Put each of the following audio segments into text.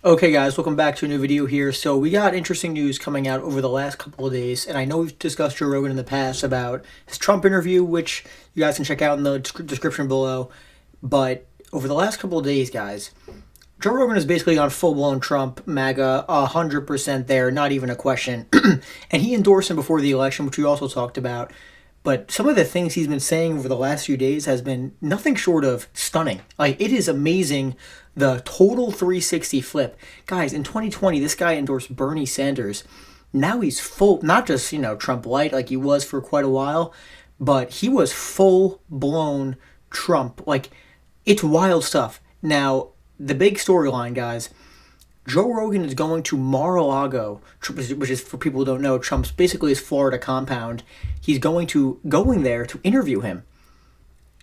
Okay guys, welcome back to a new video here. So we got interesting news coming out over the last couple of days, and I know we've discussed Joe Rogan in the past about his Trump interview, which you guys can check out in the description below. But over the last couple of days, guys, Joe Rogan is basically on full-blown Trump, Maga, 100% there, not even a question. And he endorsed him before the election, which we also talked about. But some of the things he's been saying over the last few days has been nothing short of stunning. Like, it is amazing, the total 360 flip. Guys, in 2020, this guy endorsed Bernie Sanders. Now he's full, not just, Trump light like he was for quite a while, but he was full-blown Trump. Like, it's wild stuff. Now, the big storyline, guys, Joe Rogan is going to Mar-A-Lago, which is, for people who don't know, Trump's basically his Florida compound. He's going there to interview him.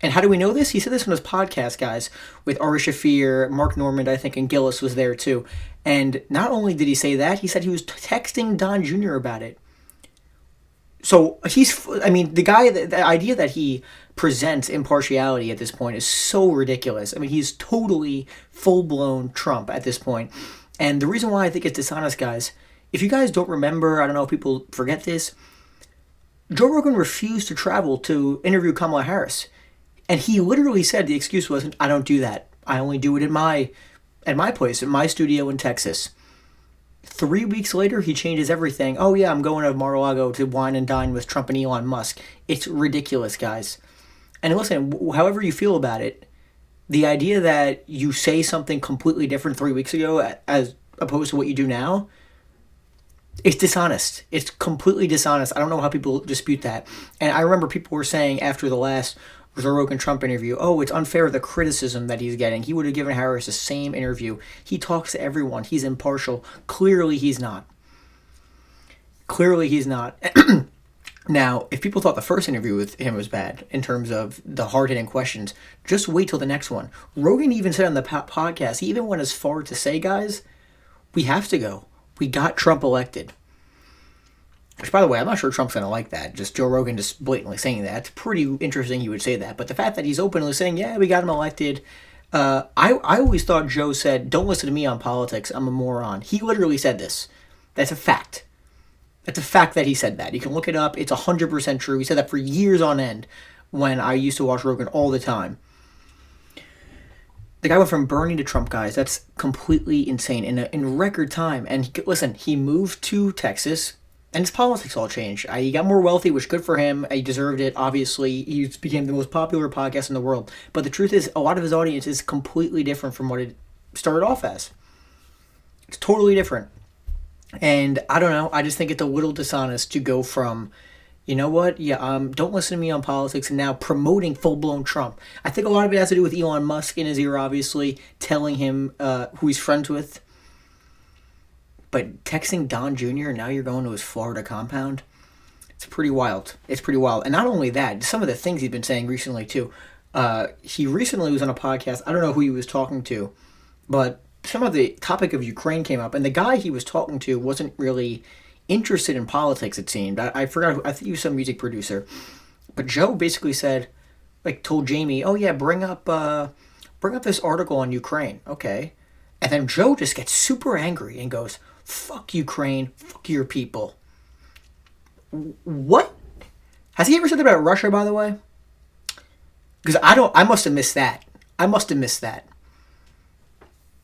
And how do we know this? He said this on his podcast, guys, with Ari Shaffir, Mark Normand, I think, and Gillis was there too. And not only did he say that, he said he was texting Don Jr. about it. So the idea that he presents impartiality at this point is so ridiculous. I mean, he's totally full-blown Trump at this point. And the reason why I think it's dishonest, guys, if you guys don't remember, I don't know if people forget this, Joe Rogan refused to travel to interview Kamala Harris. And he literally said the excuse was, I don't do that. I only do it at my place, at my studio in Texas. 3 weeks later, he changes everything. Oh, yeah, I'm going to Mar-a-Lago to wine and dine with Trump and Elon Musk. It's ridiculous, guys. And listen, however you feel about it, the idea that you say something completely different 3 weeks ago as opposed to what you do now, it's dishonest. It's completely dishonest. I don't know how people dispute that. And I remember people were saying after the last Joe Rogan Trump interview, oh, it's unfair, the criticism that he's getting. He would have given Harris the same interview. He talks to everyone. He's impartial. Clearly he's not. Clearly he's not. Now, if people thought the first interview with him was bad in terms of the hard-hitting questions, just wait till the next one. Rogan even said on the podcast, he even went as far to say, guys, we have to go. We got Trump elected. Which, by the way, I'm not sure Trump's going to like that. Just Joe Rogan just blatantly saying that. It's pretty interesting he would say that. But the fact that he's openly saying, yeah, we got him elected. I always thought Joe said, don't listen to me on politics. I'm a moron. He literally said this. That's a fact. It's a fact that he said that. You can look it up. It's 100% true. He said that for years on end when I used to watch Rogan all the time. The guy went from Bernie to Trump, guys. That's completely insane in record time. And listen, he moved to Texas, and his politics all changed. He got more wealthy, which good for him. He deserved it. Obviously, he became the most popular podcast in the world. But the truth is, a lot of his audience is completely different from what it started off as. It's totally different. And I don't know, I just think it's a little dishonest to go from, you know what, don't listen to me on politics, and now promoting full-blown Trump. I think a lot of it has to do with Elon Musk in his ear, obviously, telling him who he's friends with. But texting Don Jr., now you're going to his Florida compound? It's pretty wild. It's pretty wild. And not only that, some of the things he's been saying recently, too. He recently was on a podcast, I don't know who he was talking to, but some of the topic of Ukraine came up, and the guy he was talking to wasn't really interested in politics, it seemed. I forgot, I think he was some music producer. But Joe basically said, told Jamie, oh yeah, bring up this article on Ukraine. Okay. And then Joe just gets super angry and goes, fuck Ukraine, fuck your people. What? Has he ever said that about Russia, by the way? Because I must have missed that.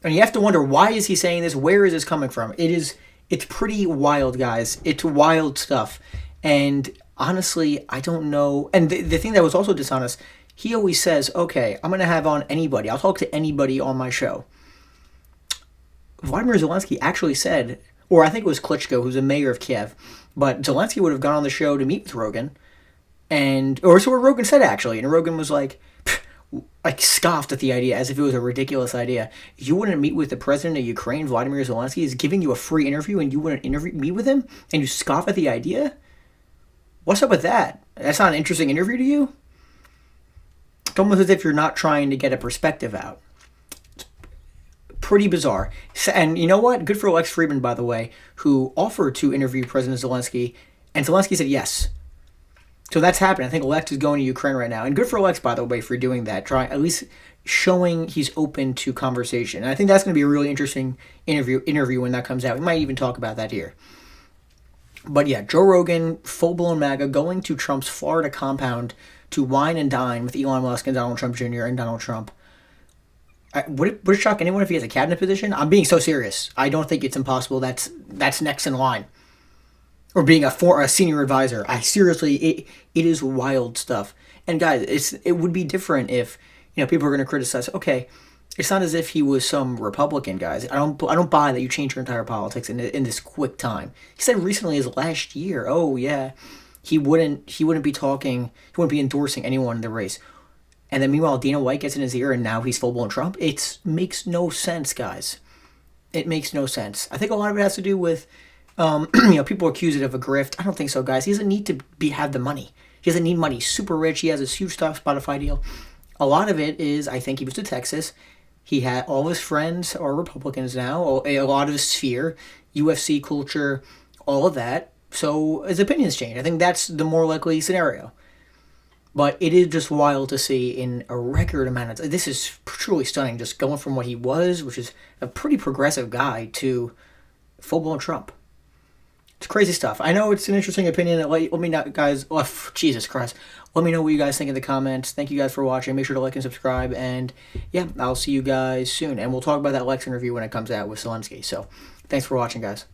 And you have to wonder, why is he saying this? Where is this coming from? It's pretty wild, guys. It's wild stuff. And honestly, I don't know. And the thing that was also dishonest, he always says, okay, I'm going to have on anybody. I'll talk to anybody on my show. Vladimir Zelensky actually said, or I think it was Klitschko, who's the mayor of Kiev, but Zelensky would have gone on the show to meet with Rogan. Or so what Rogan said, actually. And Rogan was like scoffed at the idea as if it was a ridiculous idea. You wouldn't meet with the president of Ukraine, Vladimir Zelensky, is giving you a free interview, and you wouldn't meet with him, and you scoff at the idea? What's up with that? That's not an interesting interview to you? It's almost as if you're not trying to get a perspective out. It's pretty bizarre. And you know what? Good for Lex Friedman, by the way, who offered to interview President Zelensky, and Zelensky said yes. So that's happening. I think Lex is going to Ukraine right now, and good for Lex, by the way, for doing that. Trying at least showing he's open to conversation. And I think that's going to be a really interesting interview when that comes out. We might even talk about that here. But yeah, Joe Rogan, full blown MAGA, going to Trump's Florida compound to wine and dine with Elon Musk and Donald Trump Jr. and Donald Trump. Would it shock anyone if he has a cabinet position? I'm being so serious. I don't think it's impossible. That's next in line. Or being a senior advisor. I seriously, it is wild stuff. And guys, it would be different if people are going to criticize. Okay, it's not as if he was some Republican, guys. I don't buy that you change your entire politics in this quick time. He said recently as last year, oh yeah, he wouldn't be talking, he wouldn't be endorsing anyone in the race. And then meanwhile, Dana White gets in his ear, and now he's full blown Trump. It makes no sense, guys. It makes no sense. I think a lot of it has to do with, people accuse it of a grift. I don't think so, guys. He doesn't need to have the money. He doesn't need money. He's super rich. He has this huge Spotify deal. A lot of it is, I think he was to Texas. He had all of his friends are Republicans now. A lot of his sphere, UFC culture, all of that. So his opinions change. I think that's the more likely scenario. But it is just wild to see in a record amount of time. This is truly stunning, just going from what he was, which is a pretty progressive guy, to full-blown Trump. It's crazy stuff. I know it's an interesting opinion. Let me know, guys. Oh, Jesus Christ. Let me know what you guys think in the comments. Thank you guys for watching. Make sure to like and subscribe. And, yeah, I'll see you guys soon. And we'll talk about that Lex interview when it comes out with Zelensky. So, thanks for watching, guys.